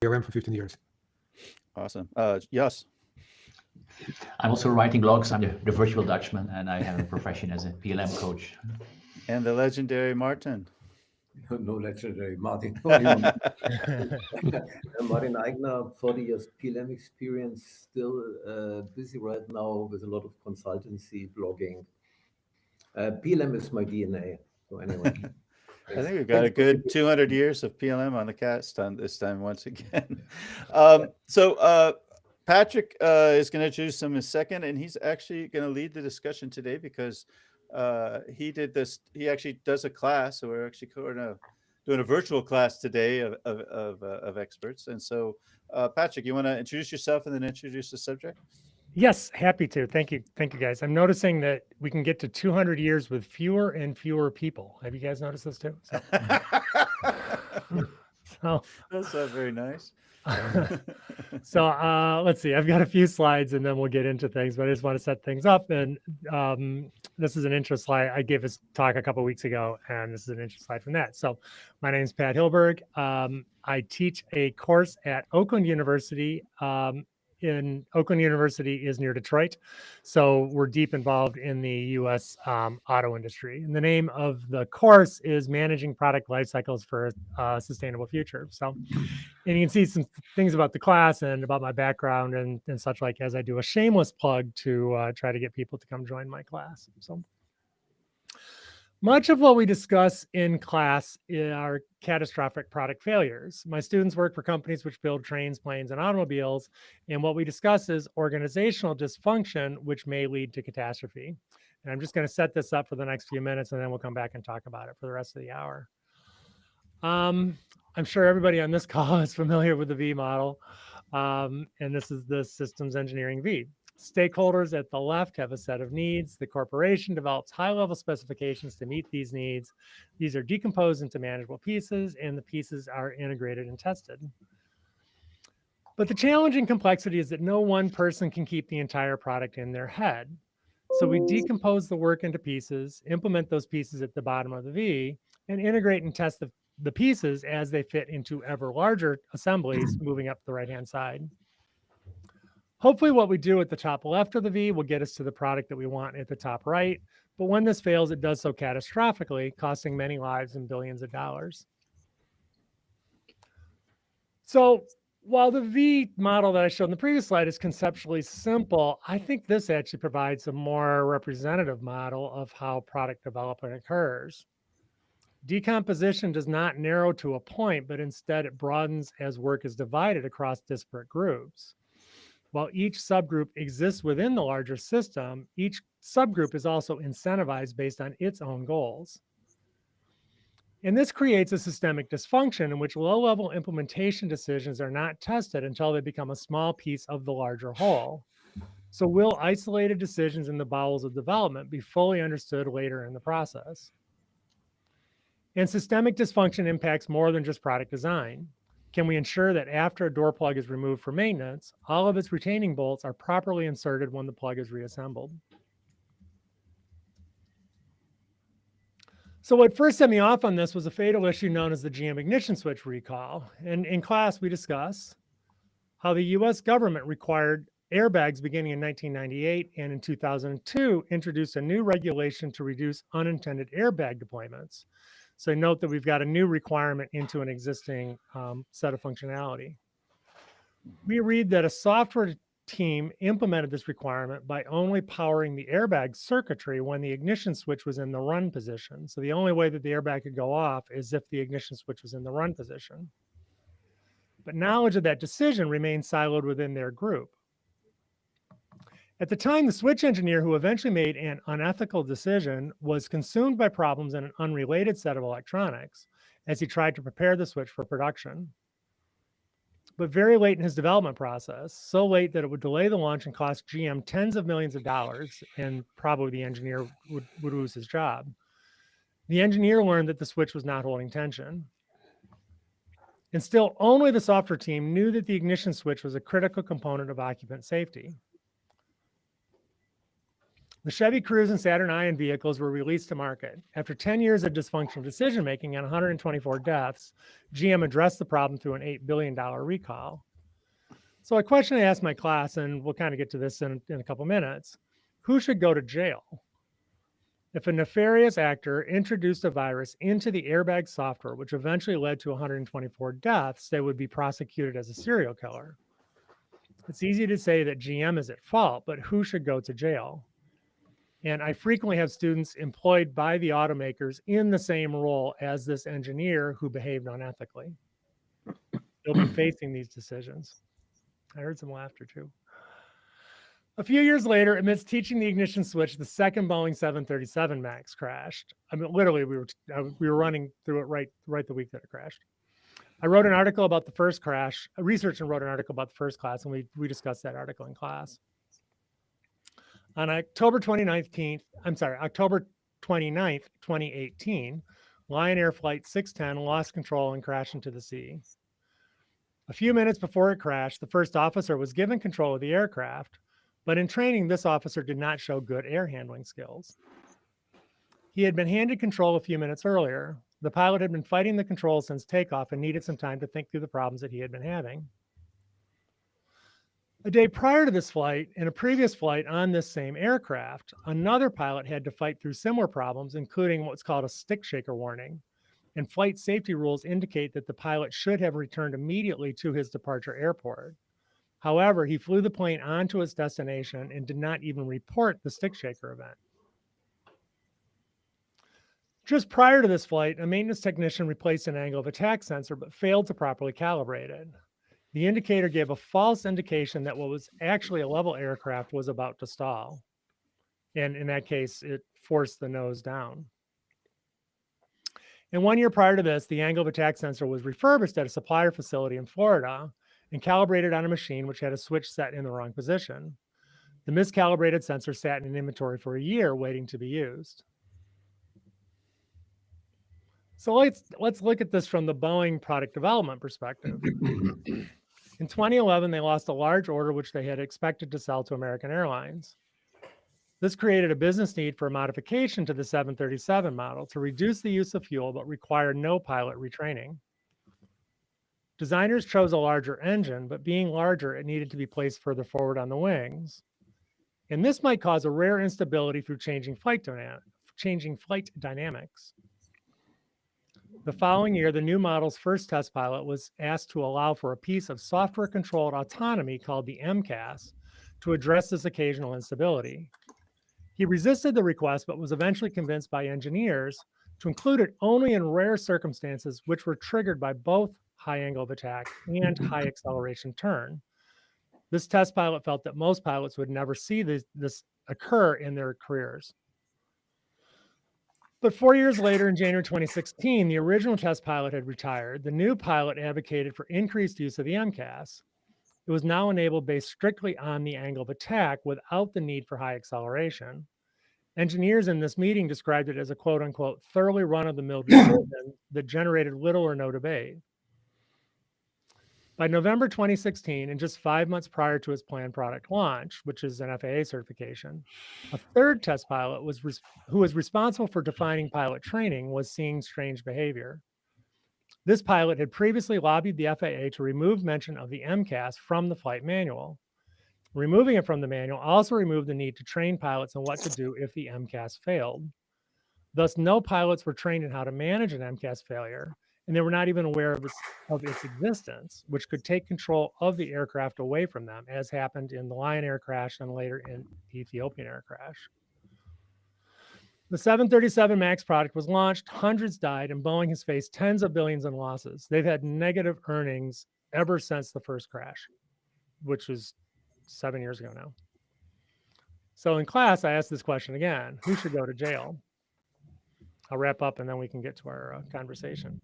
PLM for 15 years. Awesome. Jos? I'm also writing blogs. I'm the virtual Dutchman, and I have a profession as a PLM coach. And the legendary Martin? No legendary, Martin. Martin Eigner, 40 years PLM experience, still busy right now with a lot of consultancy, blogging. PLM is my DNA. So anyway. I think we've got a good 200 years of PLM on the cast on this time once again. Patrick is going to introduce him in a second, and he's actually going to lead the discussion today because he did this. He actually does a class, so we're actually doing a virtual class today of experts. And so, Patrick, you want to introduce yourself and then introduce the subject? Yes, happy to. Thank you, guys. I'm noticing that we can get to 200 years with fewer and fewer people. Have you guys noticed this too? So That's very nice. So let's see. I've got a few slides, and then we'll get into things. But I just want to set things up. And this is an intro slide. I gave this talk a couple of weeks ago, and this is an intro slide from that. So my name is Pat Hillberg. I teach a course at Oakland University. Oakland University is near Detroit. So we're deep involved in the U.S. Auto industry. And the name of the course is Managing Product Life Cycles for a Sustainable Future. So, and you can see some things about the class and about my background and such like as I do a shameless plug to try to get people to come join my class. So much of what we discuss in class are catastrophic product failures. My students work for companies which build trains, planes, and automobiles, and what we discuss is organizational dysfunction, which may lead to catastrophe. And I'm just going to set this up for the next few minutes, and then we'll come back and talk about it for the rest of the hour. I'm sure everybody on this call is familiar with the V model, and this is the systems engineering V. Stakeholders at the left have a set of needs. The corporation develops high-level specifications to meet these needs. These are decomposed into manageable pieces, and the pieces are integrated and tested. But the challenge and complexity is that no one person can keep the entire product in their head. So we decompose the work into pieces, implement those pieces at the bottom of the V, and integrate and test the pieces as they fit into ever larger assemblies moving up the right-hand side. Hopefully what we do at the top left of the V will get us to the product that we want at the top right. But when this fails, it does so catastrophically, costing many lives and billions of dollars. So while the V model that I showed in the previous slide is conceptually simple, I think this actually provides a more representative model of how product development occurs. Decomposition does not narrow to a point, but instead it broadens as work is divided across disparate groups. While each subgroup exists within the larger system, each subgroup is also incentivized based on its own goals. And this creates a systemic dysfunction in which low-level implementation decisions are not tested until they become a small piece of the larger whole. So will isolated decisions in the bowels of development be fully understood later in the process? And systemic dysfunction impacts more than just product design. Can we ensure that after a door plug is removed for maintenance, all of its retaining bolts are properly inserted when the plug is reassembled? So what first set me off on this was a fatal issue known as the GM ignition switch recall. And in class, we discuss how the US government required airbags beginning in 1998 and in 2002 introduced a new regulation to reduce unintended airbag deployments. So note that we've got a new requirement into an existing set of functionality. We read that a software team implemented this requirement by only powering the airbag circuitry when the ignition switch was in the run position. So the only way that the airbag could go off is if the ignition switch was in the run position. But knowledge of that decision remained siloed within their group. At the time, the switch engineer who eventually made an unethical decision was consumed by problems in an unrelated set of electronics as he tried to prepare the switch for production. But very late in his development process, so late that it would delay the launch and cost GM tens of millions of dollars, and probably the engineer would lose his job. The engineer learned that the switch was not holding tension. And still, only the software team knew that the ignition switch was a critical component of occupant safety. The Chevy Cruze and Saturn Ion vehicles were released to market. After 10 years of dysfunctional decision-making and 124 deaths, GM addressed the problem through an $8 billion recall. So a question I asked my class, and we'll kind of get to this in a couple minutes, who should go to jail? If a nefarious actor introduced a virus into the airbag software, which eventually led to 124 deaths, they would be prosecuted as a serial killer. It's easy to say that GM is at fault, but who should go to jail? And I frequently have students employed by the automakers in the same role as this engineer who behaved unethically. They'll be facing these decisions. I heard some laughter too. A few years later, amidst teaching the ignition switch, the second Boeing 737 MAX crashed. I mean, literally, we were running through it right the week that it crashed. I wrote an article about the first crash. I researched and wrote an article about the first class, and we discussed that article in class. On October 29th, 2018, Lion Air Flight 610 lost control and crashed into the sea. A few minutes before it crashed, the first officer was given control of the aircraft, but in training, this officer did not show good air handling skills. He had been handed control a few minutes earlier. The pilot had been fighting the controls since takeoff and needed some time to think through the problems that he had been having. A day prior to this flight, in a previous flight on this same aircraft, another pilot had to fight through similar problems, including what's called a stick shaker warning. And flight safety rules indicate that the pilot should have returned immediately to his departure airport. However, he flew the plane onto its destination and did not even report the stick shaker event. Just prior to this flight, a maintenance technician replaced an angle of attack sensor but failed to properly calibrate it. The indicator gave a false indication that what was actually a level aircraft was about to stall. And in that case, it forced the nose down. And 1 year prior to this, the angle of attack sensor was refurbished at a supplier facility in Florida and calibrated on a machine which had a switch set in the wrong position. The miscalibrated sensor sat in inventory for a year waiting to be used. So let's look at this from the Boeing product development perspective. In 2011, they lost a large order which they had expected to sell to American Airlines. This created a business need for a modification to the 737 model to reduce the use of fuel but require no pilot retraining. Designers chose a larger engine, but being larger, it needed to be placed further forward on the wings. And this might cause a rare instability through changing flight dynamics. The following year, the new model's first test pilot was asked to allow for a piece of software-controlled autonomy called the MCAS to address this occasional instability. He resisted the request, but was eventually convinced by engineers to include it only in rare circumstances which were triggered by both high angle of attack and high acceleration turn. This test pilot felt that most pilots would never see this occur in their careers. But 4 years later, in January 2016, the original test pilot had retired. The new pilot advocated for increased use of the MCAS. It was now enabled based strictly on the angle of attack without the need for high acceleration. Engineers in this meeting described it as a quote unquote thoroughly run-of-the-mill decision that generated little or no debate. By November 2016, and just 5 months prior to its planned product launch, which is an FAA certification, a third test pilot who was responsible for defining pilot training was seeing strange behavior. This pilot had previously lobbied the FAA to remove mention of the MCAS from the flight manual. Removing it from the manual also removed the need to train pilots on what to do if the MCAS failed. Thus, no pilots were trained in how to manage an MCAS failure, and they were not even aware of its existence, which could take control of the aircraft away from them, as happened in the Lion Air crash and later in the Ethiopian Air crash. The 737 MAX product was launched, hundreds died, and Boeing has faced tens of billions in losses. They've had negative earnings ever since the first crash, which was 7 years ago now. So in class, I asked this question again: who should go to jail? I'll wrap up and then we can get to our conversation.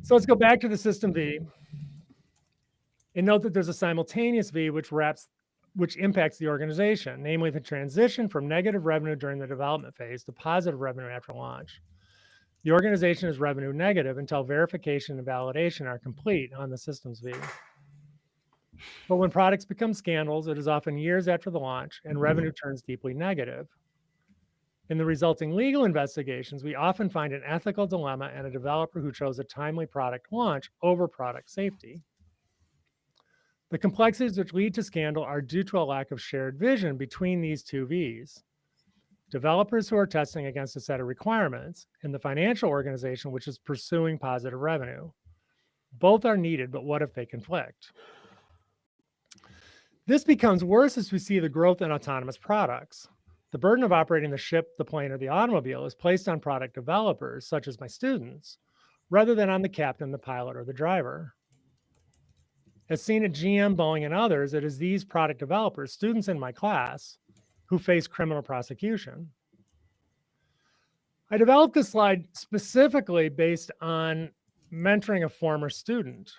So let's go back to the system V and note that there's a simultaneous V which impacts the organization, namely the transition from negative revenue during the development phase to positive revenue after launch. The organization is revenue negative until verification and validation are complete on the systems V. But when products become scandals, it is often years after the launch and revenue turns deeply negative. In the resulting legal investigations, we often find an ethical dilemma and a developer who chose a timely product launch over product safety. The complexities which lead to scandal are due to a lack of shared vision between these two V's. Developers who are testing against a set of requirements and the financial organization which is pursuing positive revenue. Both are needed, but what if they conflict? This becomes worse as we see the growth in autonomous products. The burden of operating the ship, the plane, or the automobile is placed on product developers, such as my students, rather than on the captain, the pilot, or the driver. As seen at GM, Boeing, and others, it is these product developers, students in my class, who face criminal prosecution. I developed this slide specifically based on mentoring a former student.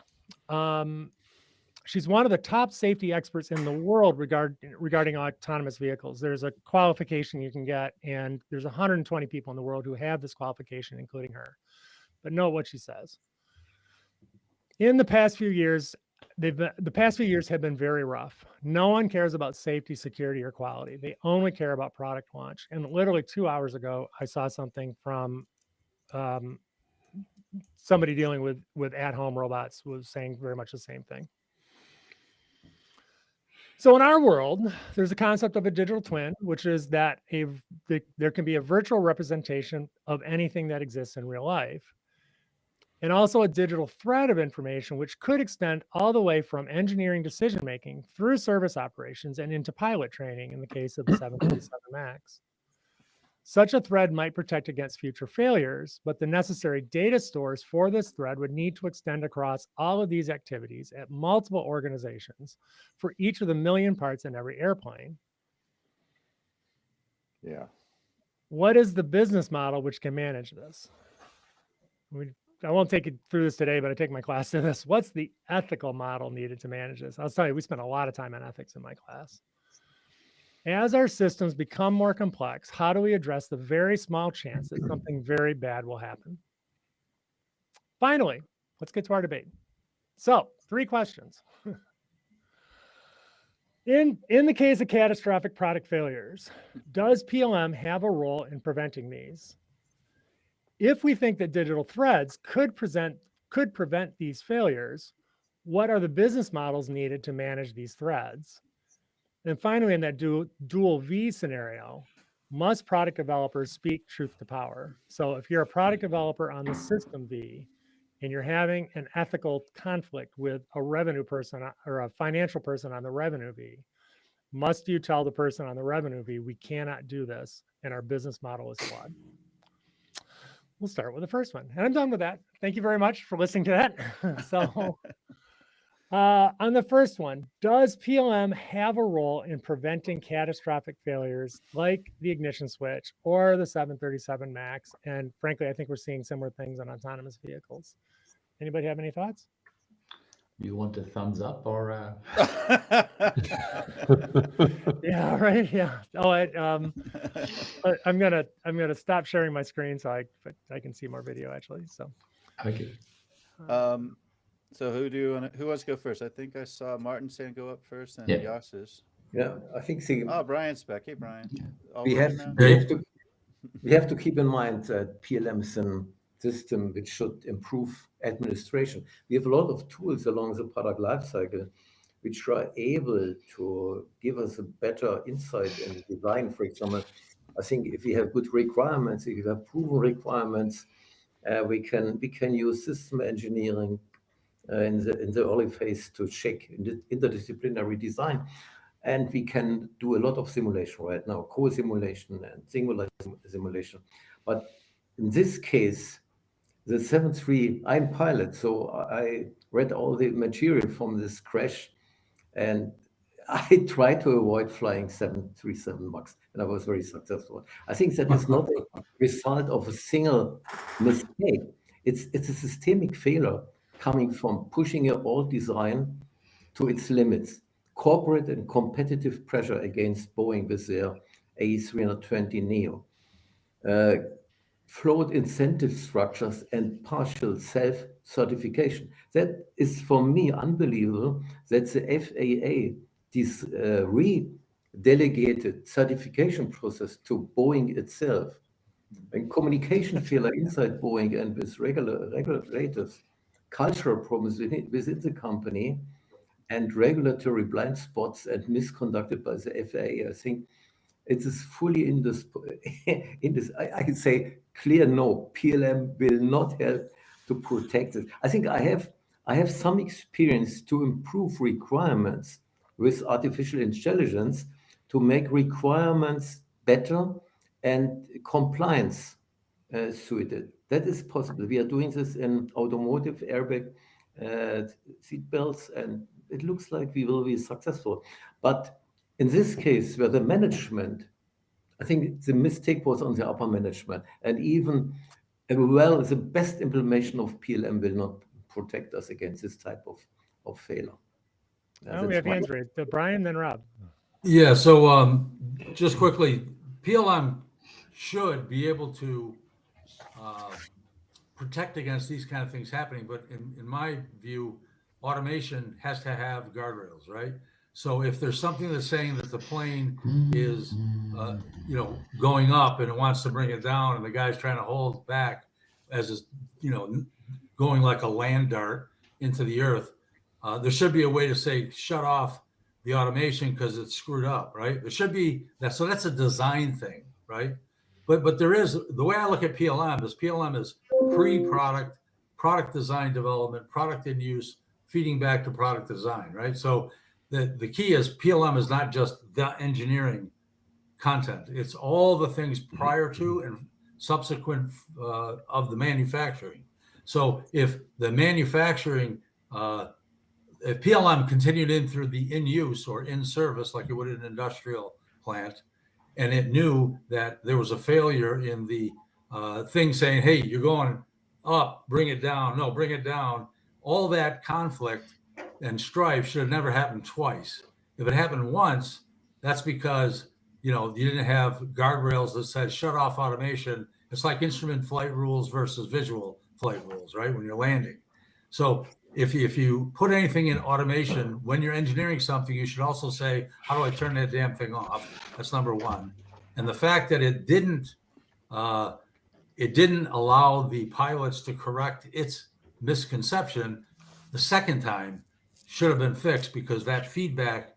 She's one of the top safety experts in the world regarding autonomous vehicles. There's a qualification you can get, and there's 120 people in the world who have this qualification, including her. But note what she says. In the past few years, the past few years have been very rough. No one cares about safety, security, or quality. They only care about product launch. And literally 2 hours ago, I saw something from somebody dealing with at-home robots was saying very much the same thing. So in our world, there's a concept of a digital twin, which is that there can be a virtual representation of anything that exists in real life. And also a digital thread of information, which could extend all the way from engineering decision-making through service operations and into pilot training in the case of the 737 MAX. Such a thread might protect against future failures, but the necessary data stores for this thread would need to extend across all of these activities at multiple organizations for each of the million parts in every airplane. Yeah. What is the business model which can manage this? I won't take it through this today, but I take my class to this. What's the ethical model needed to manage this? I'll tell you, we spent a lot of time on ethics in my class. As our systems become more complex, how do we address the very small chance that something very bad will happen? Finally, let's get to our debate. So, 3 questions. In the case of catastrophic product failures, does PLM have a role in preventing these? If we think that digital threads could prevent these failures, what are the business models needed to manage these threads? And finally, in that dual V scenario, must product developers speak truth to power? So if you're a product developer on the system V and you're having an ethical conflict with a revenue person or a financial person on the revenue V, must you tell the person on the revenue V, we cannot do this and our business model is flawed? We'll start with the first one. And I'm done with that. Thank you very much for listening to that. So on the first one, does PLM have a role in preventing catastrophic failures like the ignition switch or the 737 MAX? And frankly, I think we're seeing similar things on autonomous vehicles. Anybody have any thoughts? You want a thumbs up or? Yeah, right. Yeah. Oh, I'm gonna stop sharing my screen so I can see more video actually. So. Okay. So who wants to go first? I think I saw Martin saying go up first and Yeah. Jos's. Yeah, I think Brian's back. Hey, Brian. we have to keep in mind that PLM is a system which should improve administration. We have a lot of tools along the product lifecycle which are able to give us a better insight in design. For example, I think if we have good requirements, if we have proven requirements, we can use system engineering in the early phase to check interdisciplinary design. And we can do a lot of simulation right now, co-simulation and singular simulation. But in this case, the 7.3, I'm pilot, so I read all the material from this crash, and I tried to avoid flying 737 MAX, and I was very successful. I think that is not a result of a single mistake. It's a systemic failure coming from pushing an old design to its limits. Corporate and competitive pressure against Boeing with their A320neo. float incentive structres and partial self-certification. That is, for me, unbelievable that the FAA re-delegated certification process to Boeing itself. And communication failure inside Boeing and with regulators, cultural problems within the company, and regulatory blind spots and misconducted by the FAA. I think it is fully in this. I can say clear no. PLM will not help to protect it. I think I have some experience to improve requirements with artificial intelligence to make requirements better and compliance suited. That is possible. We are doing this in automotive airbag seat belts, and it looks like we will be successful. But in this case, where the management, I think the mistake was on the upper management, and even the best implementation of PLM will not protect us against this type of failure. We have hands raised. Brian, then Rob. Yeah. So just quickly, PLM should be able to protect against these kind of things happening, but in my view, automation has to have guardrails, right? So if there's something that's saying that the plane is, going up and it wants to bring it down, and the guy's trying to hold back as is, going like a land dart into the earth, there should be a way to say shut off the automation because it's screwed up, right? There should be that. So that's a design thing, right? But there is, the way I look at PLM is pre-product, product design development, product in use, feeding back to product design, right? So the key is PLM is not just the engineering content. It's all the things prior to and subsequent of the manufacturing. So if the manufacturing, if PLM continued in through the in use or in service, like it would in an industrial plant, and it knew that there was a failure in the thing saying, hey, you're going up, bring it down. No, bring it down. All that conflict and strife should have never happened twice. If it happened once, that's because, you didn't have guardrails that said shut off automation. It's like instrument flight rules versus visual flight rules, right? When you're landing. So if you put anything in automation, when you're engineering something, you should also say, how do I turn that damn thing off? That's number one. And the fact that it didn't allow the pilots to correct its misconception the second time should have been fixed, because that feedback,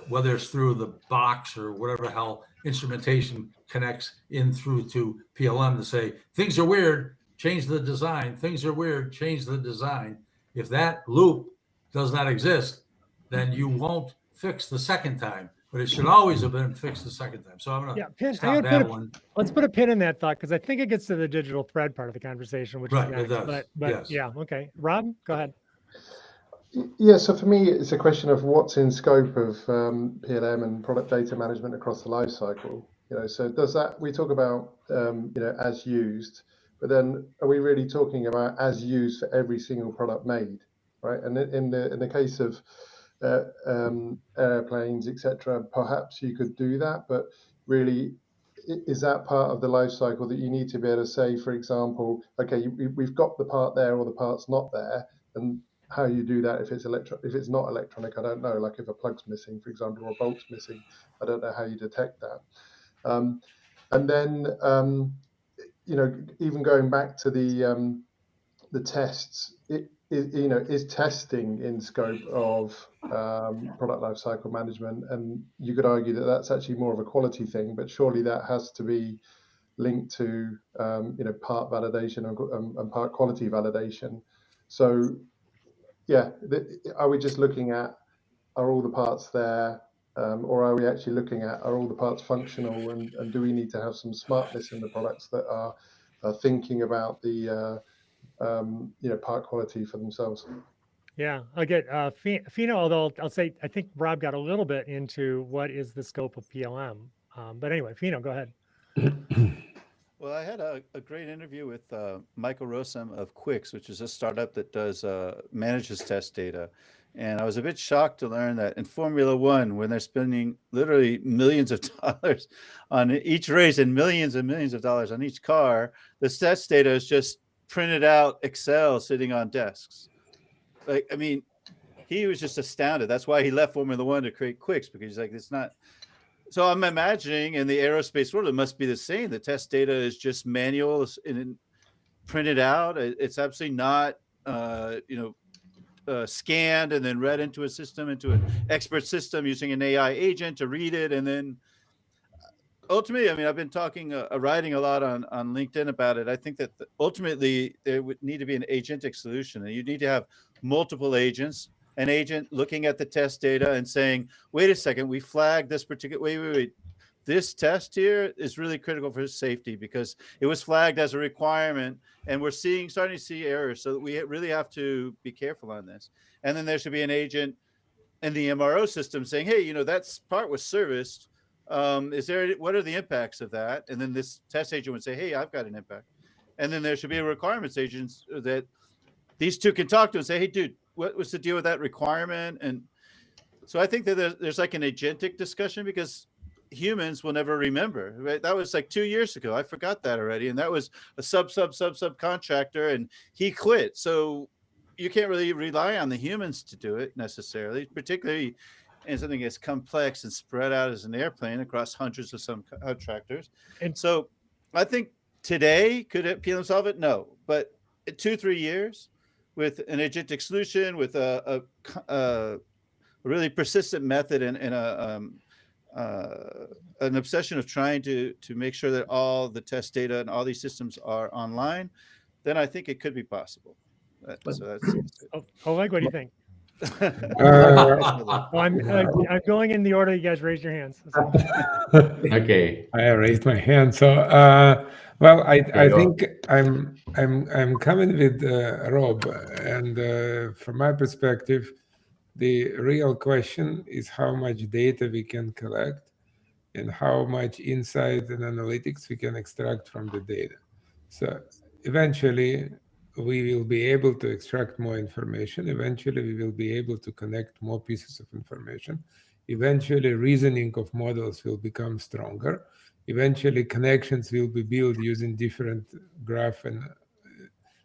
whether it's through the box or whatever the hell instrumentation connects in through to PLM to say, things are weird, change the design. Things are weird, change the design. If that loop does not exist, then you won't fix the second time, but it should always have been fixed the second time. So I'm going to stop that one. Let's put a pin in that thought, because I think it gets to the digital thread part of the conversation, which right, is next. It does. But yes. Yeah, okay. Rob, go ahead. Yeah, so for me, it's a question of what's in scope of PLM and product data management across the life cycle. So does that, we talk about as used, but then are we really talking about as used for every single product made, right? And in the case of airplanes, etc., perhaps you could do that, but really, is that part of the life cycle that you need to be able to say, for example, okay, we've got the part there or the part's not there, and how you do that if it's not electronic, I don't know. Like if a plug's missing, for example, or a bolt's missing, I don't know how you detect that. And then even going back to the tests, is testing in scope of product lifecycle management? And you could argue that that's actually more of a quality thing, but surely that has to be linked to part validation and part quality validation. So yeah, are we just looking at, are all the parts there, or are we actually looking at, are all the parts functional, and do we need to have some smartness in the products that are thinking about the part quality for themselves? Yeah, I'll get Fino, although I'll say I think Rob got a little bit into what is the scope of PLM. But anyway, Fino, go ahead. Well, I had a great interview with Michael Rossum of Quix, which is a startup that does manages test data, And I was a bit shocked to learn that in Formula One, when they're spending literally millions of dollars on each race and millions of dollars on each car, the test data is just printed out Excel sitting on desks. Like, I mean, he was just astounded. That's why he left Formula One to create Quicks, because he's like, it's not. So I'm imagining in the aerospace world, it must be the same. The test data is just manual and printed out. It's absolutely not, scanned and then read into a system, into an expert system using an AI agent to read it. And then ultimately, I mean, I've been writing a lot on LinkedIn about it. I think that ultimately there would need to be an agentic solution, and you need to have multiple agents, an agent looking at the test data and saying, wait a second, we flagged this particular, wait. This test here is really critical for safety because it was flagged as a requirement, and we're starting to see errors. So we really have to be careful on this. And then there should be an agent in the MRO system saying, hey, that part was serviced. What are the impacts of that? And then this test agent would say, hey, I've got an impact. And then there should be a requirements agent that these two can talk to and say, hey, dude, what was the deal with that requirement? And so I think that there's like an agentic discussion, because humans will never remember, right? That was like 2 years ago. I forgot that already. And that was a subcontractor, and he quit. So you can't really rely on the humans to do it necessarily, particularly in something as complex and spread out as an airplane across hundreds of subcontractors. And so I think today, could PLM solve it? No. But in 2-3 years with an agentic solution, with a really persistent method and an obsession of trying to make sure that all the test data and all these systems are online, then I think it could be possible. So that's Oleg, what do you think? Uh, I'm going in the order you guys raised your hands. So. Okay. I raised my hand. So, well, I think I'm coming with Rob, and from my perspective, the real question is how much data we can collect and how much insight and analytics we can extract from the data. So eventually we will be able to extract more information. Eventually we will be able to connect more pieces of information. Eventually reasoning of models will become stronger. Eventually connections will be built using different graph and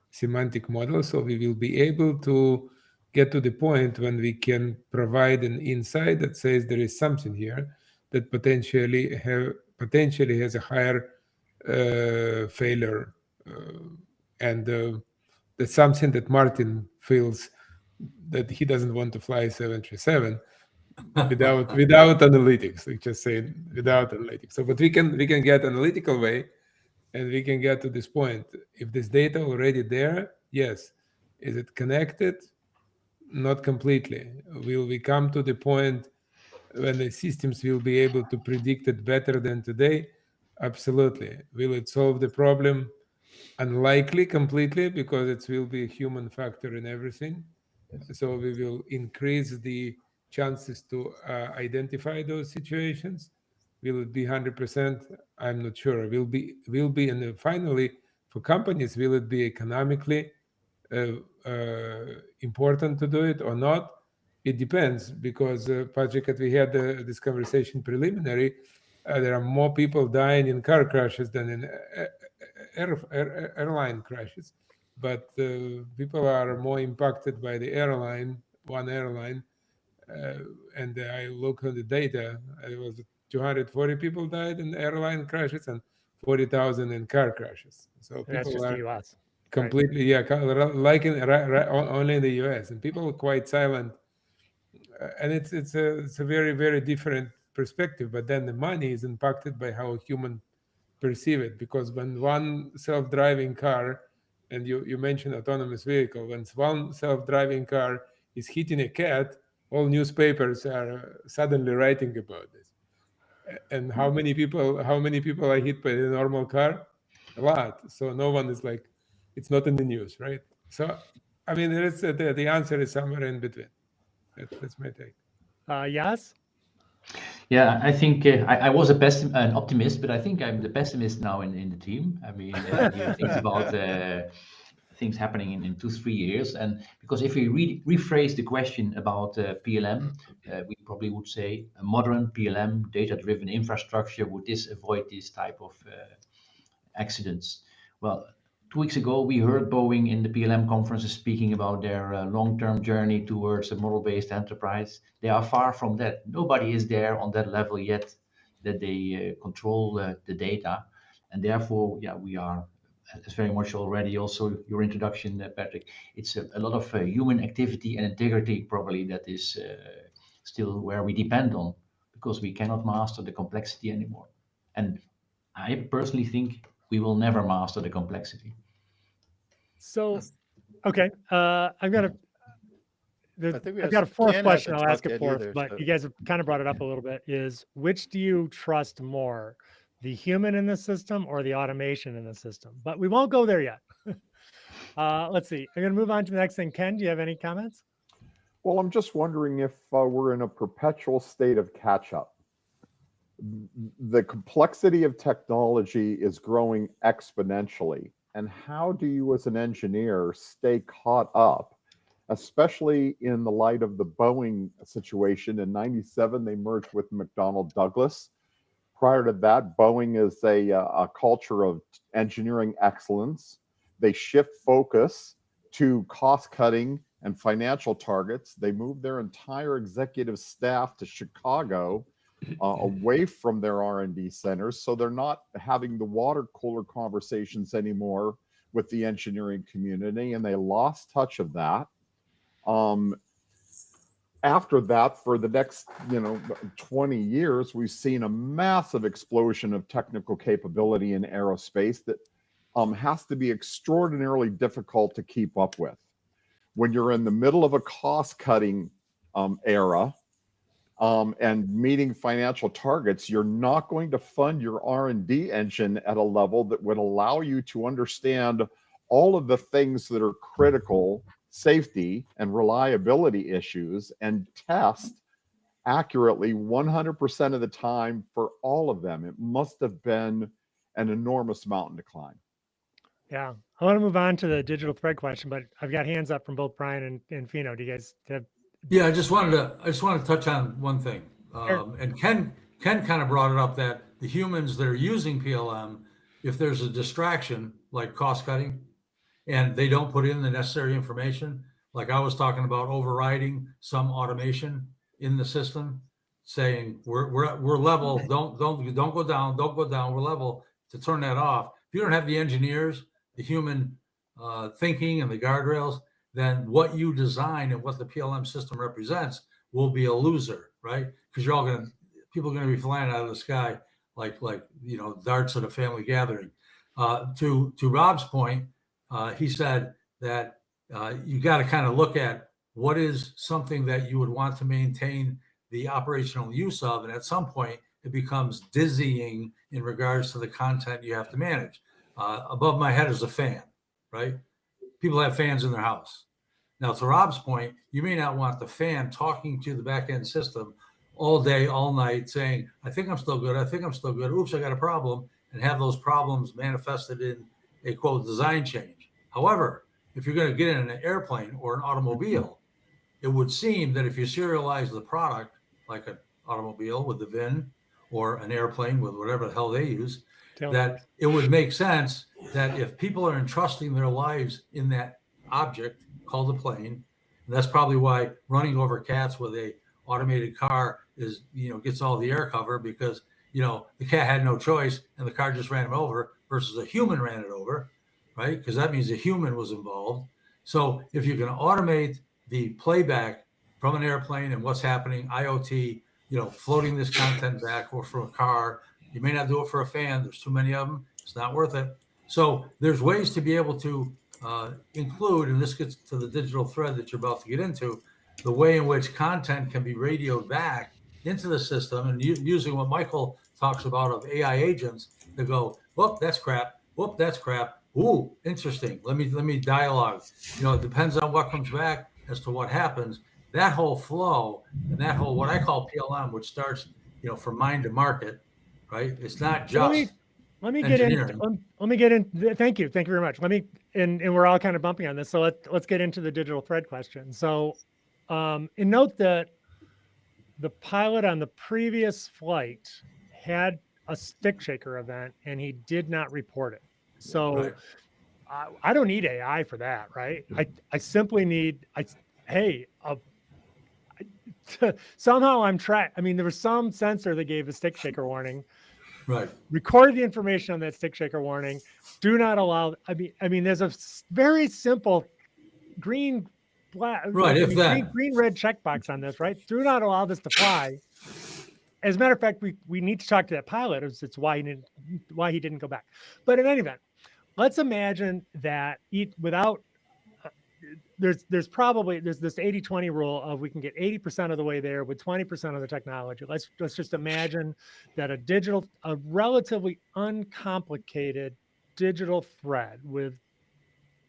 semantic models. So we will be able to get to the point when we can provide an insight that says there is something here that potentially has a higher failure, and that's something that Martin feels that he doesn't want to fly 737 without analytics. We just say without analytics. So, but we can get analytical way, and we can get to this point. If this data already there, yes. Is it connected? Not completely. Will we come to the point when the systems will be able to predict it better than today? Absolutely. Will it solve the problem? Unlikely completely, because it will be a human factor in everything. So we will increase the chances to identify those situations. Will it be 100%? I'm not sure. Will be, and finally, for companies, will it be economically important to do it or not? It depends, because Patrick, we had this conversation preliminary. There are more people dying in car crashes than in airline crashes, but people are more impacted by the one airline. And I look at the data. It was 240 people died in airline crashes and 40,000 in car crashes. So people that's just are the US. completely, right? Like only in the US, and people are quite silent. And it's a very, very different perspective. But then the money is impacted by how human perceive it, because when one self-driving car, and you mentioned autonomous vehicle, when one self-driving car is hitting a cat, all newspapers are suddenly writing about this. And how many people are hit by the normal car? A lot. So no one is like, it's not in the news, right? So I mean, the answer is somewhere in between. That's my take. Yes. Yeah, I think I was an optimist, but I think I'm the pessimist now in the team. I mean, you think things happening in 2-3 years. And because if we rephrase the question about PLM, we probably would say a modern PLM data-driven infrastructure, would this avoid this type of accidents? Well, 2 weeks ago, we heard Boeing in the PLM conferences speaking about their long-term journey towards a model-based enterprise. They are far from that. Nobody is there on that level yet that they control the data. And therefore, yeah, we are, as very much already also your introduction, Patrick, it's a lot of human activity and integrity probably that is still where we depend on, because we cannot master the complexity anymore. And I personally think we will never master the complexity. So, okay, I've got a fourth question. I'll ask it fourth, but you guys have kind of brought it up a little bit. Is which do you trust more, the human in the system or the automation in the system? But we won't go there yet. Let's see. I'm going to move on to the next thing. Ken, do you have any comments? Well, I'm just wondering if we're in a perpetual state of catch-up. The complexity of technology is growing exponentially. And how do you, as an engineer, stay caught up, especially in the light of the Boeing situation? In '97, they merged with McDonnell Douglas. Prior to that, Boeing is a culture of engineering excellence. They shift focus to cost-cutting and financial targets. They moved their entire executive staff to Chicago, away from their R&D centers, so they're not having the water cooler conversations anymore with the engineering community, and they lost touch of that. After that, for the next 20 years, we've seen a massive explosion of technical capability in aerospace that has to be extraordinarily difficult to keep up with. When you're in the middle of a cost-cutting era, and meeting financial targets, you're not going to fund your R&D engine at a level that would allow you to understand all of the things that are critical, safety and reliability issues, and test accurately 100% of the time for all of them. It must have been an enormous mountain to climb. Yeah, I want to move on to the digital thread question, but I've got hands up from both Brion and Fino. Do you guys have? Yeah, I just wanted to touch on one thing. Sure. And Ken kind of brought it up that the humans that are using PLM, if there's a distraction like cost cutting, and they don't put in the necessary information, like I was talking about overriding some automation in the system, saying we're level, don't go down, we're level, to turn that off. If you don't have the engineers, the human thinking and the guardrails, then what you design and what the PLM system represents will be a loser, right? Because people are going to be flying out of the sky like darts at a family gathering. To Rob's point, he said that you got to kind of look at what is something that you would want to maintain the operational use of, and at some point it becomes dizzying in regards to the content you have to manage. Above my head is a fan, right? People have fans in their house. Now, to Rob's point, you may not want the fan talking to the back end system all day, all night, saying, I think I'm still good. I think I'm still good. Oops, I got a problem, and have those problems manifested in a quote design change. However, if you're going to get in an airplane or an automobile, it would seem that if you serialize the product, like an automobile with the VIN or an airplane with whatever the hell they use, that it would make sense that if people are entrusting their lives in that object called a plane, and that's probably why running over cats with a automated car is, gets all the air cover, because, the cat had no choice and the car just ran him over versus a human ran it over, right? Because that means a human was involved. So if you can automate the playback from an airplane and what's happening, IoT, floating this content back, or from a car, you may not do it for a fan. There's too many of them. It's not worth it. So there's ways to be able to include, and this gets to the digital thread that you're about to get into, the way in which content can be radioed back into the system, and using what Michael talks about of AI agents to go, whoop, that's crap. Whoop, that's crap. Ooh, interesting. Let me dialogue. It depends on what comes back as to what happens. That whole flow and that whole, what I call PLM, which starts, from mind to market, right? It's not just Let me get engineering. let me get in. Thank you very much. Let me, and we're all kind of bumping on this. So let's get into the digital thread question. So, and note that the pilot on the previous flight had a stick shaker event and he did not report it. So Right. I don't need AI for that, right? I simply need, somehow I'm tracked. I mean, there was some sensor that gave a stick shaker warning. Right. Record the information on that stick shaker warning. Do not allow. I mean, there's a very simple green, black, Right, if that. green, red checkbox on this, right? Do not allow this to fly. As a matter of fact, we need to talk to that pilot. It's why he didn't go back. But in any event, let's imagine that without. There's this 80-20 rule of we can get 80% of the way there with 20% of the technology. Let's just imagine that a relatively uncomplicated digital thread with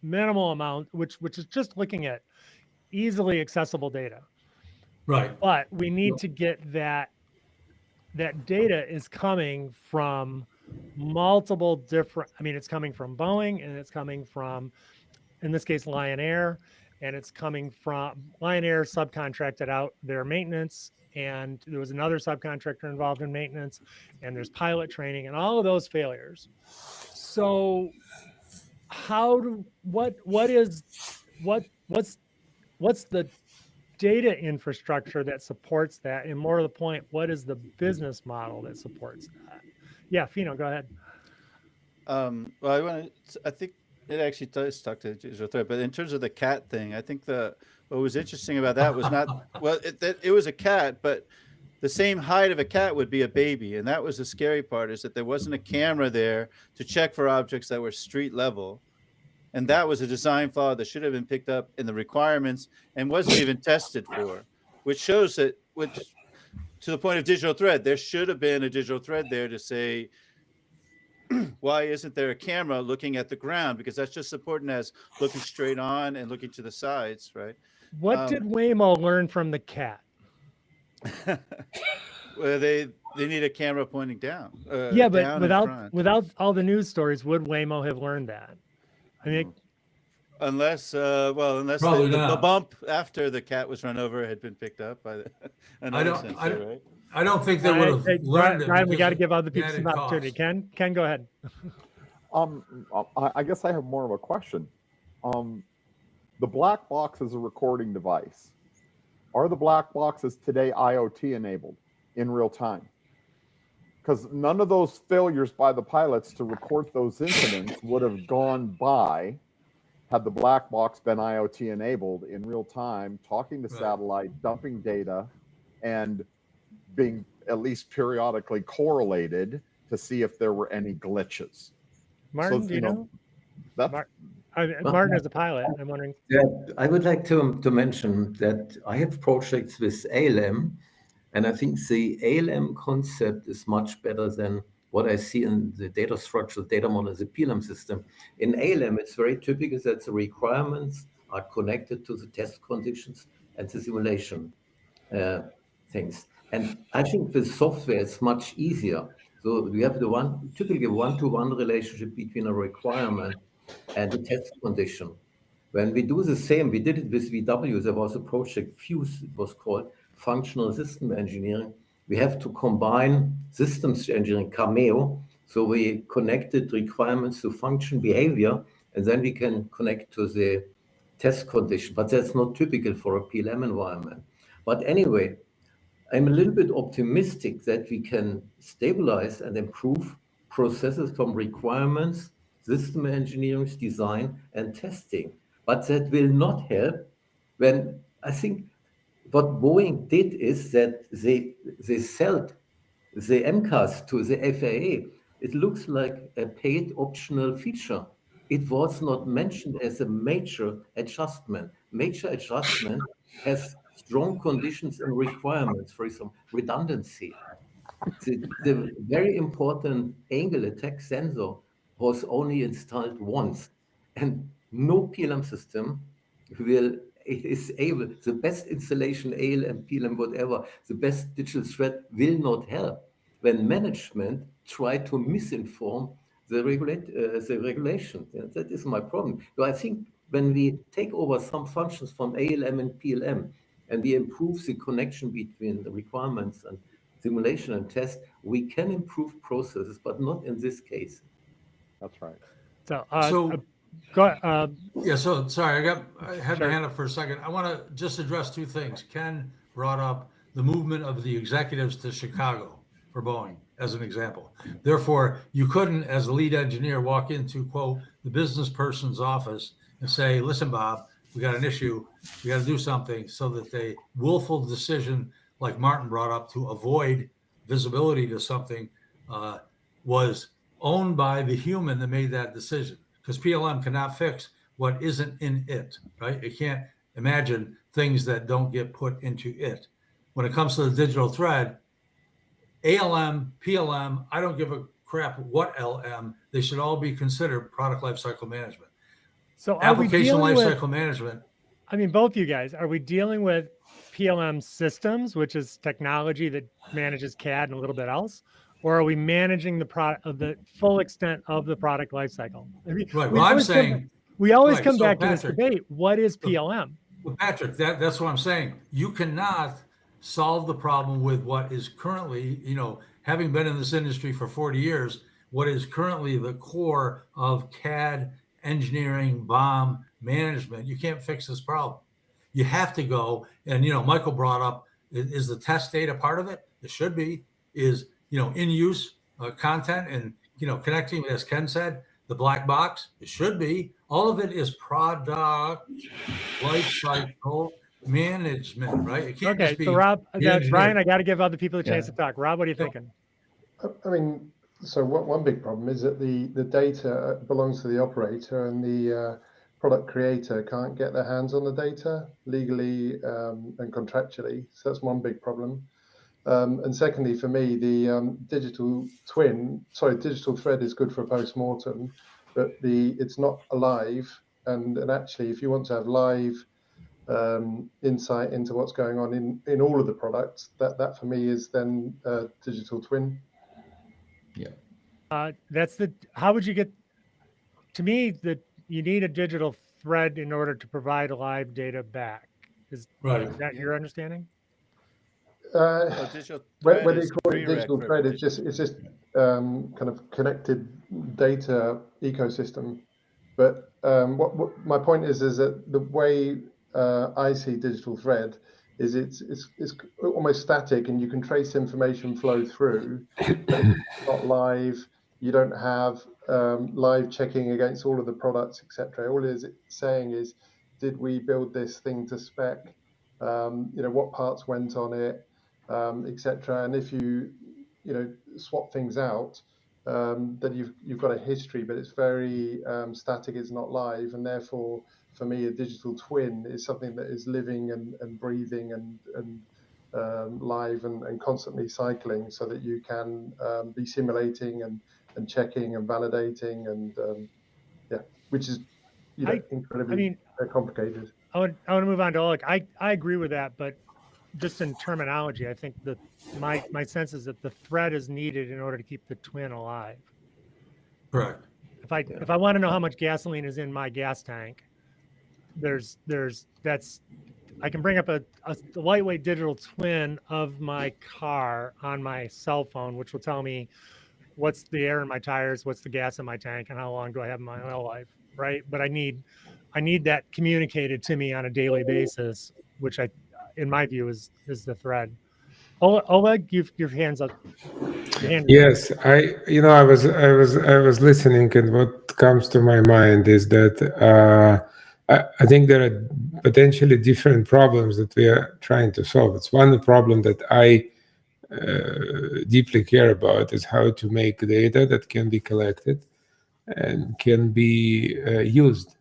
minimal amount, which is just looking at easily accessible data. Right. But we need to get that data is coming from multiple different, it's coming from Boeing and it's coming from, in this case, Lion Air, and it's coming from Lion Air subcontracted out their maintenance, and there was another subcontractor involved in maintenance, and there's pilot training and all of those failures. So what's the data infrastructure that supports that? And more to the point, what is the business model that supports that? Yeah, Fino, go ahead. Well, I think it actually does talk to digital thread, but in terms of the cat thing, I think what was interesting about that was not, well, it was a cat, but the same height of a cat would be a baby. And that was the scary part, is that there wasn't a camera there to check for objects that were street level. And that was a design flaw that should have been picked up in the requirements and wasn't even tested for, which shows that, to the point of digital thread, there should have been a digital thread there to say, why isn't there a camera looking at the ground? Because that's just important as looking straight on and looking to the sides, right? What did Waymo learn from the cat? Well, they need a camera pointing down. Yeah, but down without all the news stories, would Waymo have learned that? I mean, unless the bump after the cat was run over had been picked up by another sensor, right? I don't think they would have learned it. Ryan, we got to give other people some opportunity. Ken, go ahead. I guess I have more of a question. The black box is a recording device. Are the black boxes today IoT enabled in real time? Because none of those failures by the pilots to record those incidents would have gone by had the black box been IoT enabled in real time, talking to satellite, dumping data, and being at least periodically correlated to see if there were any glitches. Martin, so, do you know? Martin is a pilot. I'm wondering. Yeah, I would like to mention that I have projects with ALM, and I think the ALM concept is much better than what I see in the data structure, data model, the PLM system. In ALM, it's very typical that the requirements are connected to the test conditions and the simulation things. And I think with software, it's much easier. So we have typically one-to-one relationship between a requirement and the test condition. When we do the same, we did it with VW. There was a project, Fuse, it was called Functional System Engineering. We have to combine systems engineering, Cameo. So we connected requirements to function behavior, and then we can connect to the test condition. But that's not typical for a PLM environment. But anyway, I'm a little bit optimistic that we can stabilize and improve processes from requirements, system engineering, design, and testing. But that will not help when I think what Boeing did is that they sold the MCAS to the FAA. It looks like a paid optional feature. It was not mentioned as a major adjustment. Major adjustment has strong conditions and requirements, for example, redundancy. The very important angle attack sensor was only installed once, and no PLM system is able, the best installation, ALM, PLM, whatever, the best digital thread will not help when management try to misinform the regulation. Yeah, that is my problem. So I think when we take over some functions from ALM and PLM, and we improve the connection between the requirements and simulation and test, we can improve processes, but not in this case. That's right. So, Yeah, so sorry, I had Sure. my hand up for a second. I want to just address two things. Ken brought up the movement of the executives to Chicago for Boeing as an example. Therefore, you couldn't, as a lead engineer, walk into, quote, the business person's office and say, listen, Bob, we got an issue. We got to do something, so that the willful decision, like Martin brought up, to avoid visibility to something was owned by the human that made that decision. Because PLM cannot fix what isn't in it, right? It can't imagine things that don't get put into it. When it comes to the digital thread, ALM, PLM, I don't give a crap what LM, they should all be considered product lifecycle management. so Application lifecycle management. I mean, both you guys, are we dealing with PLM systems, which is technology that manages CAD and a little bit else? Or are we managing the product of the full extent of the product lifecycle? Right. Well, I'm saying we always right, come so back to this Patrick, debate. What is PLM? Well, Patrick, that's what I'm saying. You cannot solve the problem with what is currently, having been in this industry for 40 years, what is currently the core of CAD engineering, BOM management. You can't fix this problem. You have to go, and Michael brought up, is the test data part of it? It should be. Is in use content and connecting, as Ken said, the black box? It should be. All of it is product lifecycle management, right? It can't just be. So Rob, Brian, I got to give other people a chance to talk. Rob, what are you thinking? I mean, so one big problem is that the data belongs to the operator, and the product creator can't get their hands on the data legally and contractually. So that's one big problem. And secondly, for me, the digital thread is good for a post-mortem, but it's not alive. And actually, if you want to have live insight into what's going on in all of the products, that for me is then digital twin. Yeah. How would you get, to me, that you need a digital thread in order to provide live data back. Is that your understanding? Whether you call it digital thread, it's just kind of connected data ecosystem. But what my point is that the way I see digital thread is it's almost static, and you can trace information flow through, but it's not live. You don't have live checking against all of the products, etc. All it is saying is, did we build this thing to spec? What parts went on it, etc. And if you swap things out, then you've got a history, but it's very static. It's not live, and therefore, for me, a digital twin is something that is living and breathing and live and constantly cycling, so that you can be simulating and checking and validating, and which is incredibly complicated. I want to move on to Oleg. I agree with that, but just in terminology, I think that my sense is that the thread is needed in order to keep the twin alive. Correct. If I want to know how much gasoline is in my gas tank, I can bring up a lightweight digital twin of my car on my cell phone, which will tell me what's the air in my tires, what's the gas in my tank, and how long do I have in my oil life, right? But I need that communicated to me on a daily basis, which in my view is the thread. Oleg, your hands up. Yes, I was listening, and what comes to my mind is that I think there are potentially different problems that we are trying to solve. It's one problem that I deeply care about, is how to make data that can be collected and can be used.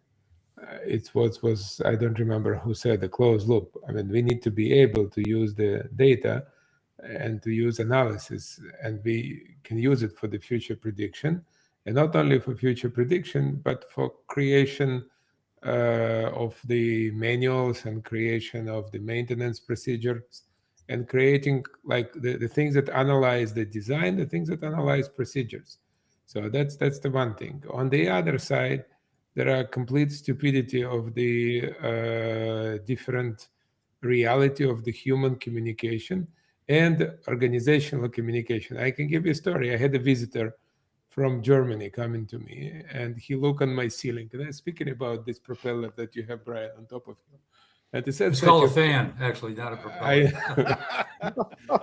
It's what was, I don't remember who said, the closed loop. I mean, we need to be able to use the data and to use analysis, and we can use it for the future prediction, and not only for future prediction, but for creation of the manuals and creation of the maintenance procedures, and creating like the things that analyze the design, the things that analyze procedures. So that's the one thing. On the other side, there are complete stupidity of the different reality of the human communication and organizational communication. I can give you a story. I had a visitor from Germany coming to me, and he looked on my ceiling. And I'm speaking about this propeller that you have, Brian, on top of you. And he said, It's called a fan, actually, not a propeller.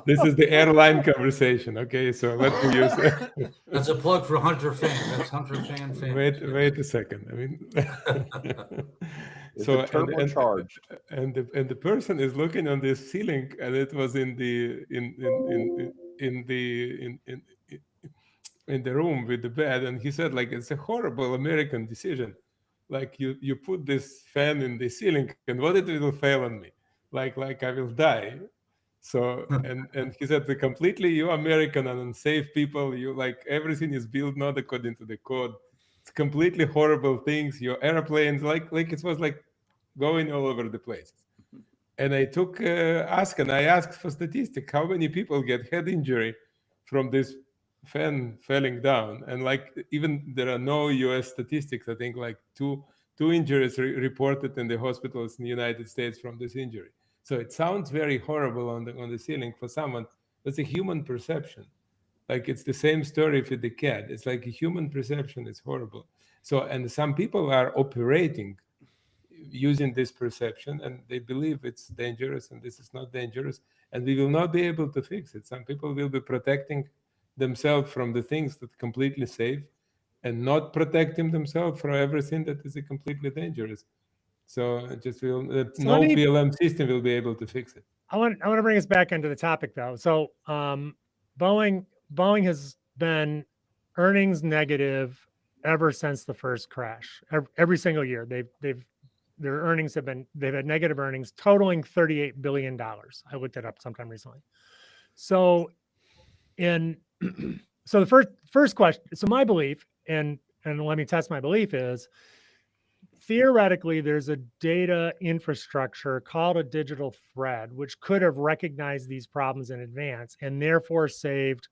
This is the airline conversation. Okay, so let me use it. That's a plug for Hunter Fan. That's Hunter Fan. Wait a second. I mean, Is so it turbocharged? and the person is looking on this ceiling, and it was in the room with the bed, and he said, like, it's a horrible American decision. Like you put this fan in the ceiling, and what it will fail on me? Like I will die. So and he said, the completely you American and unsafe people, you like everything is built not according to the code. It's completely horrible things. Your airplanes like it was like going all over the place. And I took I asked for statistic, how many people get head injury from this fan falling down, and like even there are no US statistics. I think like two injuries reported in the hospitals in the United States from this injury. So it sounds very horrible on the ceiling for someone. That's a human perception. Like it's the same story with the cat. It's like a human perception is horrible. So and some people are operating using this perception, and they believe it's dangerous, and this is not dangerous, and we will not be able to fix it. Some people will be protecting themselves from the things that are completely safe and not protecting themselves from everything that is completely dangerous. So it just will no PLM system will be able to fix it. I want to bring us back into the topic though. So Boeing has been earnings negative ever since the first crash. Every single year their earnings they've had negative earnings totaling $38 billion. I looked it up sometime recently. So so the first question, so my belief, and let me test my belief, is theoretically there's a data infrastructure called a digital thread, which could have recognized these problems in advance and therefore saved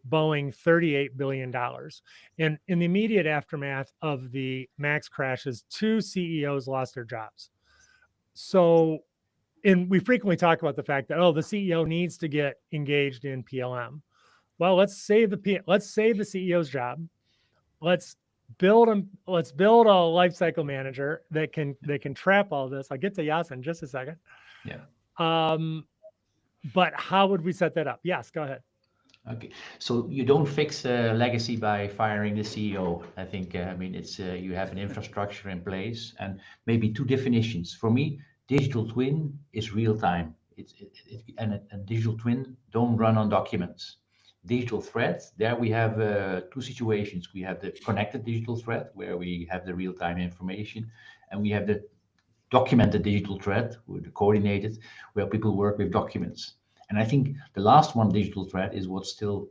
Boeing $38 billion. And in the immediate aftermath of the MAX crashes, 2 CEOs lost their jobs. So, and we frequently talk about the fact that, the CEO needs to get engaged in PLM. Well, let's save the CEO's job. Let's build a lifecycle manager that can trap all this. I'll get to Jos in just a second. Yeah. But how would we set that up? Yes, go ahead. Okay, so you don't fix legacy by firing the CEO. I think it's you have an infrastructure in place, and maybe 2 definitions. For me, digital twin is real time. And a digital twin don't run on documents. Digital thread, there we have 2 situations. We have the connected digital thread where we have the real-time information, and we have the documented digital thread, the coordinated, where people work with documents. And I think the last one, digital thread, is what still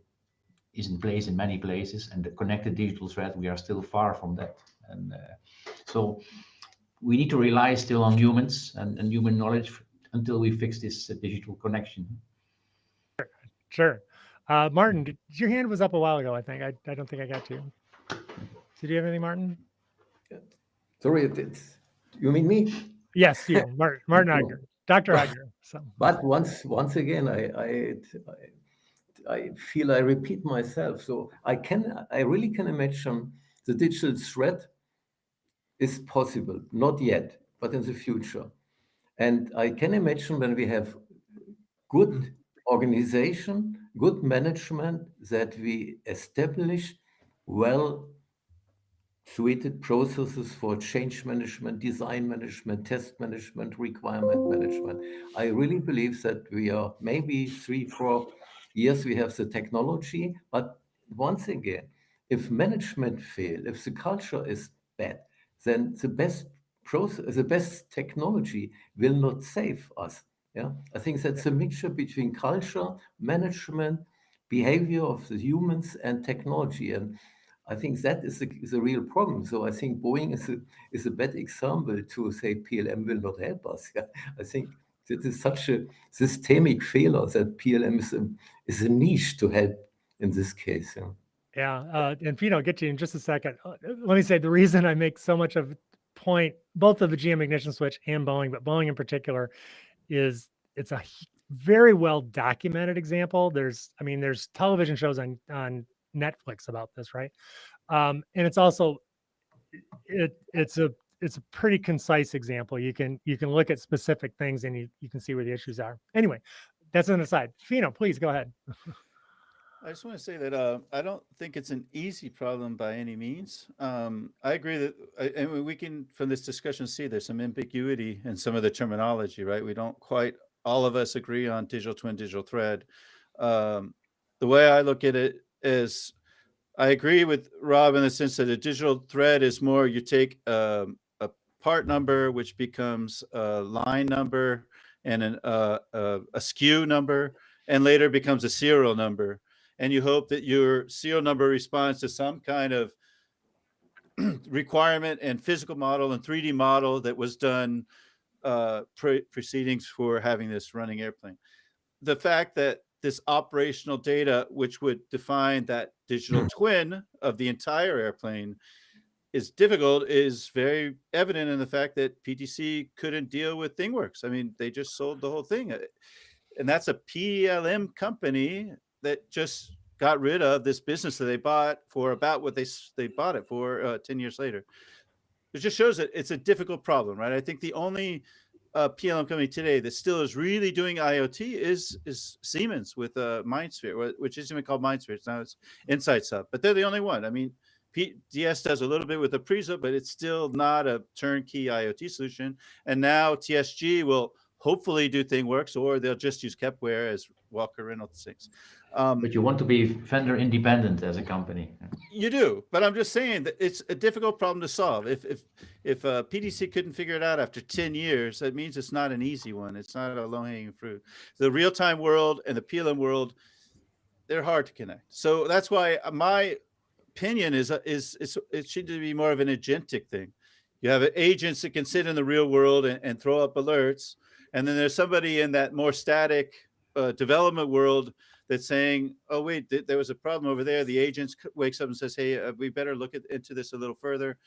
is in place in many places, and the connected digital thread, we are still far from that. And so we need to rely still on humans and human knowledge until we fix this digital connection. Sure. Martin, your hand was up a while ago, I think. I don't think I got to. Did you have anything, Martin? Sorry, you mean me? Yes, you, Martin Eigner, Dr. Eigner. So. But once again, I feel I repeat myself. So I really can imagine the digital thread is possible, not yet, but in the future. And I can imagine when we have good organization, good management, that we establish well-suited processes for change management, design management, test management, requirement management. I really believe that we are maybe 3-4 years we have the technology, but once again, if management fail, if the culture is bad, then the best process, the best technology will not save us. Yeah, I think that's a mixture between culture, management, behavior of the humans, and technology. And I think that is a real problem. So I think Boeing is a bad example to say PLM will not help us. Yeah? I think this is such a systemic failure that PLM is a niche to help in this case. Yeah. Yeah, and Fino, I'll get to you in just a second. Let me say the reason I make so much of point, both of the GM ignition switch and Boeing, but Boeing in particular, is it's a very well documented example. There's television shows on Netflix about this, right? And it's also it's a pretty concise example. You can look at specific things and you can see where the issues are. Anyway, that's an aside. Fino, please go ahead. I just want to say that I don't think it's an easy problem by any means. I agree that, and we can, from this discussion, see there's some ambiguity in some of the terminology, right? We don't quite, all of us agree on digital twin, digital thread. The way I look at it is, I agree with Rob in the sense that a digital thread is more, you take a part number, which becomes a line number and a SKU number, and later becomes a serial number. And you hope that your serial number responds to some kind of requirement and physical model and 3D model that was done proceedings for having this running airplane. The fact that this operational data, which would define that digital twin of the entire airplane, is difficult, is very evident in the fact that PTC couldn't deal with ThingWorx. I mean, they just sold the whole thing. And that's a PLM company that just got rid of this business that they bought for about what they bought it for 10 years later. It just shows that it's a difficult problem, right? I think the only PLM company today that still is really doing IoT is Siemens with MindSphere, which isn't even called MindSphere. Now it's Insights Hub, but they're the only one. I mean, DS does a little bit with Apriza, but it's still not a turnkey IoT solution. And now TSG will hopefully do ThingWorx, or they'll just use Kepware, as Walker Reynolds thinks. But you want to be vendor independent as a company. You do, but I'm just saying that it's a difficult problem to solve. If PTC couldn't figure it out after 10 years, that means it's not an easy one. It's not a low-hanging fruit. The real-time world and the PLM world, they're hard to connect. So that's why my opinion is it should be more of an agentic thing. You have agents that can sit in the real world and throw up alerts, and then there's somebody in that more static development world that's saying, oh, wait, there was a problem over there. The agent wakes up and says, hey, we better look into this a little further,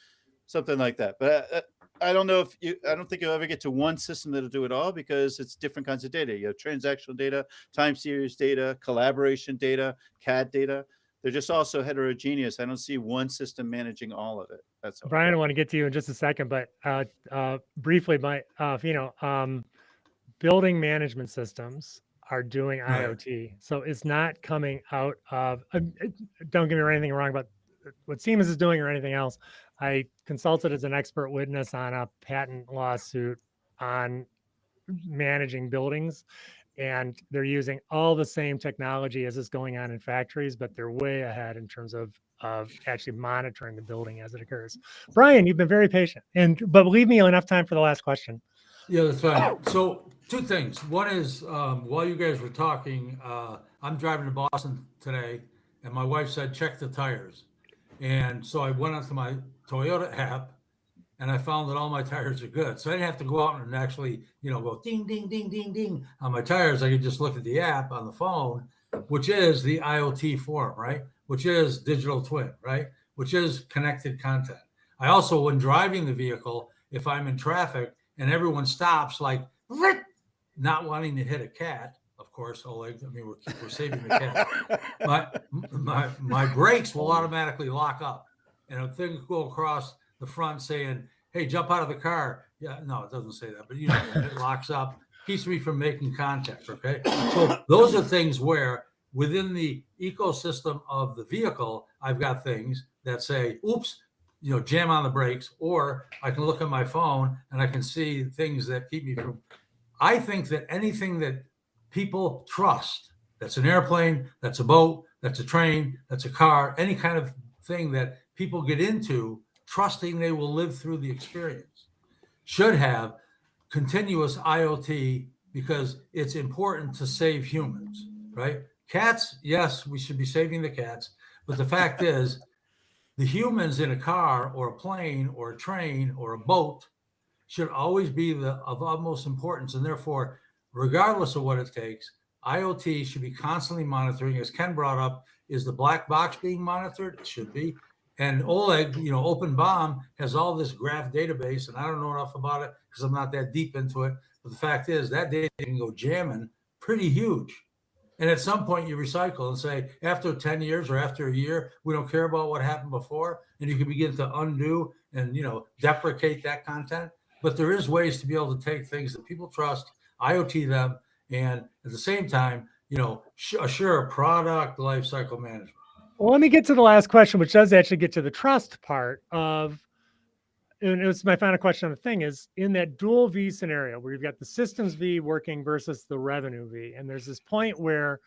something like that. But I don't know I don't think you'll ever get to one system that'll do it all, because it's different kinds of data. You have transactional data, time series data, collaboration data, CAD data. They're just also heterogeneous. I don't see one system managing all of it. That's all. Brian, I want to get to you in just a second, but briefly, building management systems are doing IoT. So it's not coming out of, don't get me anything wrong about what Siemens is doing or anything else. I consulted as an expert witness on a patent lawsuit on managing buildings, and they're using all the same technology as is going on in factories, but they're way ahead in terms of actually monitoring the building as it occurs. Brian, you've been very patient, but leave me enough time for the last question. Yeah, that's fine. So two things. One is, while you guys were talking, I'm driving to Boston today, and my wife said, check the tires. And so I went onto my Toyota app, and I found that all my tires are good. So I didn't have to go out and actually, go ding, ding, ding, ding, ding on my tires. I could just look at the app on the phone, which is the IoT form, right? Which is digital twin, right? Which is connected content. I also, when driving the vehicle, if I'm in traffic and everyone stops, like not wanting to hit a cat, of course, Oleg, I mean, we're saving the cat. My brakes will automatically lock up, and a thing will go across the front saying, hey, jump out of the car. Yeah, no, it doesn't say that, but it locks up, keeps me from making contact, okay? So those are things where within the ecosystem of the vehicle, I've got things that say, oops, jam on the brakes, or I can look at my phone and I can see things that keep me from. I think that anything that people trust, that's an airplane, that's a boat, that's a train, that's a car, any kind of thing that people get into, trusting they will live through the experience, should have continuous IoT, because it's important to save humans, right? Cats, yes, we should be saving the cats, but the fact is, the humans in a car or a plane or a train or a boat should always be of utmost importance. And therefore, regardless of what it takes, IoT should be constantly monitoring. As Ken brought up, is the black box being monitored? It should be. And Oleg, Open Bomb has all this graph database, and I don't know enough about it because I'm not that deep into it. But the fact is that data can go jamming pretty huge. And at some point you recycle and say, after 10 years or after a year, we don't care about what happened before. And you can begin to undo and, deprecate that content. But there is ways to be able to take things that people trust, IoT them, and at the same time, assure product lifecycle management. Well, let me get to the last question, which does actually get to the trust part of, and it was my final question on the thing, is in that dual V scenario where you've got the systems V working versus the revenue V. And there's this point where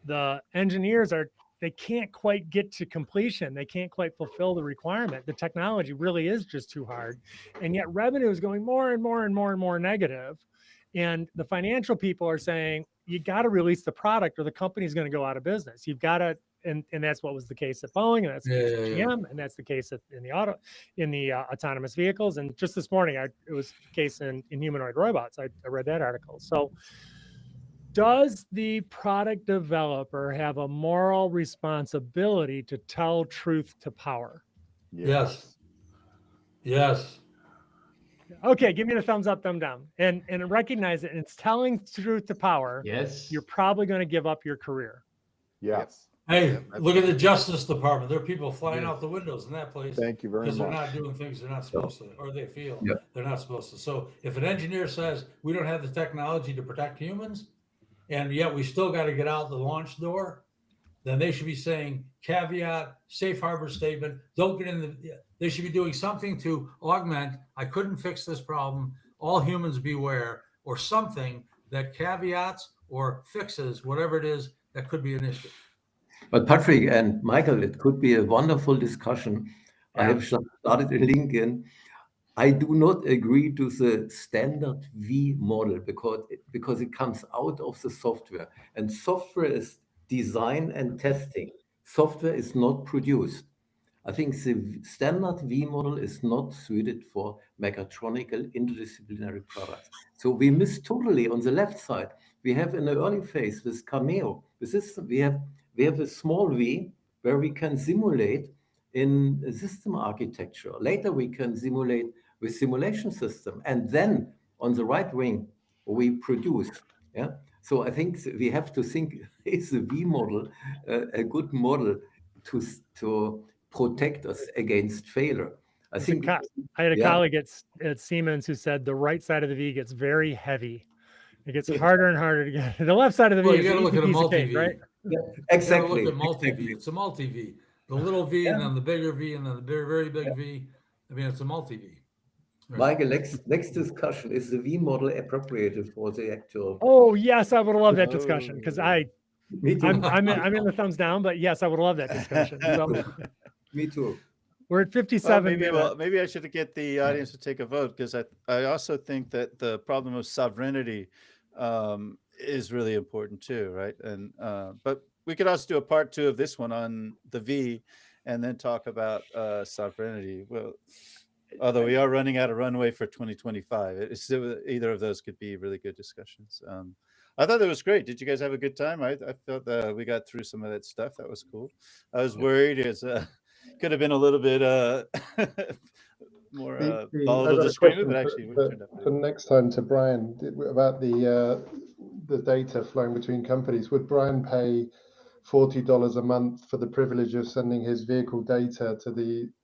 the engineers they can't quite get to completion. They can't quite fulfill the requirement. The technology really is just too hard. And yet revenue is going more and more and more and more negative. And the financial people are saying, you got to release the product or the company's going to go out of business. You've got to, and that's what was the case at Boeing, and that's the case at GM, and that's the case in the autonomous vehicles. And just this morning, it was the case in humanoid robots. I read that article. So does the product developer have a moral responsibility to tell truth to power? Yes. Okay, give me the thumbs up, thumb down, and recognize it. And it's telling truth to power. Yes. You're probably going to give up your career. Yes. Hey, look at the Justice Department. There are people flying out the windows in that place. Thank you very much. Because they're not doing things they're not supposed to, or they feel Yeah. they're not supposed to. So if an engineer says we don't have the technology to protect humans, and yet we still got to get out the launch door, then they should be saying caveat, safe harbor statement. Don't get in the. They should be doing something to augment. I couldn't fix this problem. All humans beware, or something that caveats or fixes whatever it is that could be an issue. But Patrick and Michael, it could be a wonderful discussion. I have started a LinkedIn. I do not agree to the standard V model because it comes out of the software, and software is design and testing. Software is not produced. I think the standard V model is not suited for mechatronical interdisciplinary products. So we miss totally on the left side. We have in the early phase with Cameo, we have a small V where we can simulate in a system architecture. Later we can simulate with simulation system, and then on the right wing we produce. Yeah. So I think we have to think: is the V model a good model to protect us against failure? I think I had a colleague at Siemens who said the right side of the V gets very heavy. It gets harder and harder to get. The left side of the V is you got to look at a multi-V, right? Yeah, exactly. Look at multi-V. It's a multi-V. The little V and then the bigger V and then the very, very big V. I mean, it's a multi-V. Right. Michael, next discussion, is the V model appropriate for the actual? Oh yes, I would love that discussion because I'm Me too. I'm in the thumbs down, but yes, I would love that discussion. So, Me too. we're at 57 minutes. Maybe I should get the audience to take a vote, because I also think that the problem of sovereignty is really important too, right? And but we could also do a part 2 of this one on the V, and then talk about sovereignty. Well, although we are running out of runway for 2025, either of those could be really good discussions. I thought that was great. Did you guys have a good time? I felt we got through some of that stuff. That was cool. I was worried could have been a little bit more volatile disagreement, but actually we turned out for next time to Brian about the data flowing between companies. Would Brian pay $40 a month for the privilege of sending his vehicle data to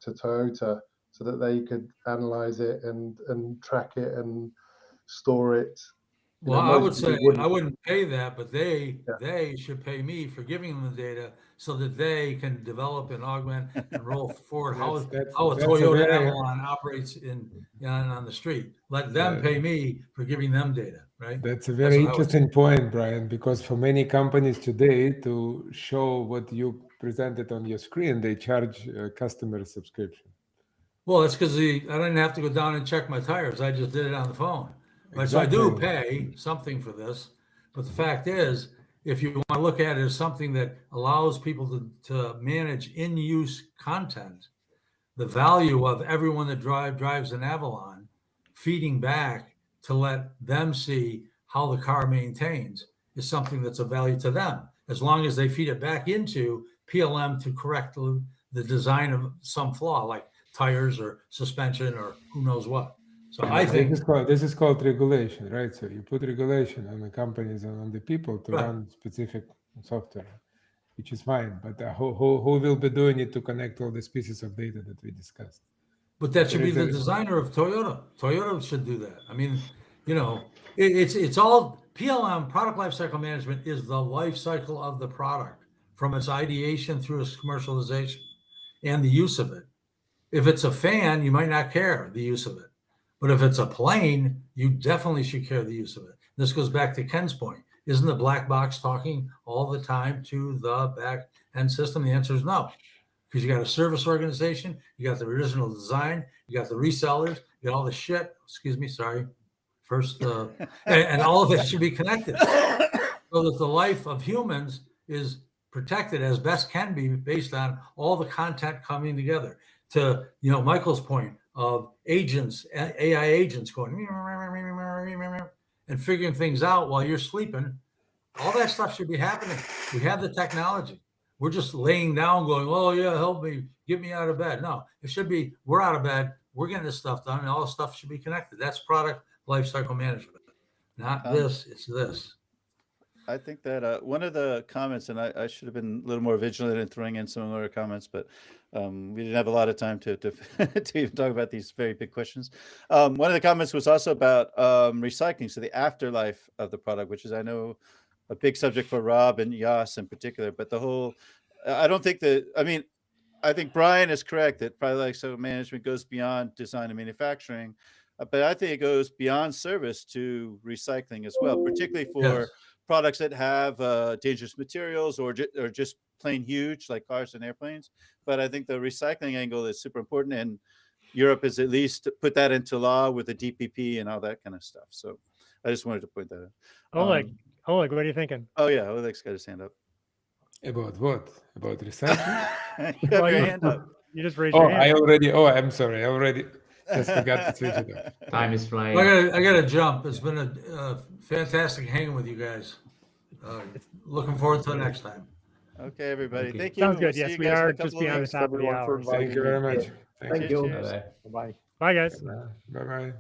Toyota so that they could analyze it and track it and store it? Well, I would say I wouldn't pay that, but they should pay me for giving them the data so that they can develop and augment and roll forward how a Toyota Avalon operates on the street. Let them pay me for giving them data, right? That's a very interesting point, Brian, because for many companies today, to show what you presented on your screen, they charge a customer subscription. Well, that's because I didn't have to go down and check my tires. I just did it on the phone. Right, exactly. so I do pay something for this, but the fact is, if you want to look at it as something that allows people to manage in-use content, the value of everyone that drives an Avalon, feeding back to let them see how the car maintains is something that's of value to them, as long as they feed it back into PLM to correct the design of some flaw, like tires or suspension or who knows what. So I think this is called regulation, right? So you put regulation on the companies and on the people to Right. run specific software, which is fine. But who will be doing it to connect all these pieces of data that we discussed? But that should be the There is- designer of Toyota. Toyota should do that. I mean, you know, it's all PLM, product lifecycle management, is the life cycle of the product from its ideation through its commercialization and the use of it. If it's a fan, you might not care the use of it. But if it's a plane, you definitely should care the use of it. This goes back to Kenn's point. Isn't the black box talking all the time to the back end system? The answer is no. Because you got a service organization, you got the original design, you got the resellers, you got all the shit. Excuse me, sorry. First, and all of it should be connected so that the life of humans is protected as best can be based on all the content coming together. To Michael's point of agents, AI agents going and figuring things out while you're sleeping, all that stuff should be happening. We have the technology. We're just laying down going, oh yeah, help me, get me out of bed. No, it should be, we're out of bed, we're getting this stuff done, and all the stuff should be connected. That's product lifecycle management. Not this, it's this. I think that one of the comments, and I should have been a little more vigilant in throwing in some other comments, but we didn't have a lot of time to to even talk about these very big questions. One of the comments was also about recycling, so the afterlife of the product, which is, I know, a big subject for Rob and Jos in particular. But the whole, I don't think that, I mean, I think Brion is correct that product lifecycle management goes beyond design and manufacturing, but I think it goes beyond service to recycling as well, particularly for products that have dangerous materials or just plain huge, like cars and airplanes. But I think the recycling angle is super important, and Europe has at least put that into law with the DPP and all that kind of stuff. So I just wanted to point that out. Oleg, what are you thinking? Oh yeah, Oleg's got his hand up. About what? About recycling? You have your hand up. You just raised your hand. I'm sorry. I already just forgot to switch it up. Time is flying. I gotta jump. It's been a fantastic hanging with you guys. Looking forward to the next time. Okay, everybody. Thank you. Sounds good. We'll see Yes, you we guys in are a couple just of beyond the weeks. top of the Everyone for hour. inviting Thank you very much. Thank you. Cheers. Bye-bye. Bye, guys. Bye bye.